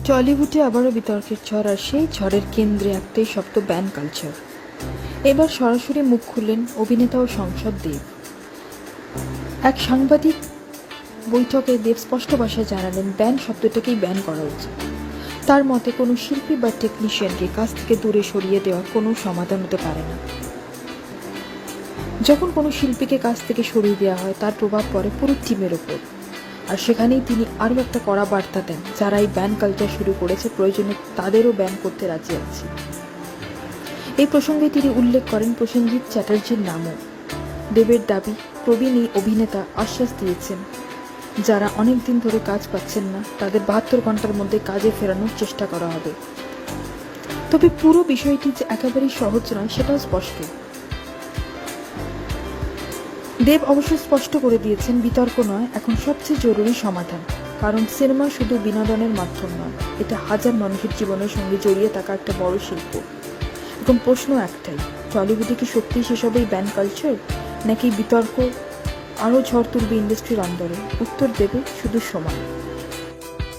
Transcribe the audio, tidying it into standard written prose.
টলিউডে আবারও বিতর্কের ঝড়, আর সেই ঝড়ের কেন্দ্রে একটাই শব্দ, ব্যান কালচার। এবার সরাসরি মুখ খুললেন অভিনেতা ও সাংসদ দেব। এক সাংবাদিক বৈঠকে দেব স্পষ্ট ভাষায় জানালেন, ব্যান শব্দটাকেই ব্যান করা উচিত। তার মতে কোনো শিল্পী বা টেকনিশিয়ানকে কাজ থেকে দূরে সরিয়ে দেওয়া কোনো সমাধান হতে পারে না। যখন কোনো শিল্পীকে কাজ থেকে সরিয়ে দেওয়া হয়, তার প্রভাব পড়ে পুরো টিমের ওপর। আর সেখানেই তিনি আরও একটা কড়া বার্তা দেন, যারা এই ব্যান কালচার শুরু করেছে, প্রয়োজনে তাদেরও ব্যান করতে রাজি আছি। এই প্রসঙ্গে তিনি উল্লেখ করেন প্রসেনজিৎ চ্যাটার্জির নামও। দেবের দাবি, প্রবীণ এই অভিনেতা আশ্বাস দিয়েছেন, যারা অনেক দিন ধরে কাজ পাচ্ছেন না, তাদের 72 ঘন্টার মধ্যে কাজে ফেরানোর চেষ্টা করা হবে। তবে পুরো বিষয়টি যে একেবারেই সহজ নয়, সেটাও স্পষ্ট। দেব অবশ্য স্পষ্ট করে দিয়েছেন, বিতর্ক নয়, এখন সবচেয়ে জরুরি সমাধান। কারণ সিনেমা শুধু বিনোদনের মাধ্যম নয়, এটা হাজার মানুষের জীবনের সঙ্গে জড়িয়ে থাকা একটা বড় শিল্প। এখন প্রশ্ন একটাই, টলিউডে কি সত্যিই সেসবই ব্যান কালচার, নাকি বিতর্ক আরও ঝড় তুলবে ইন্ডাস্ট্রির অন্দরে? উত্তর দেবে শুধু সময়।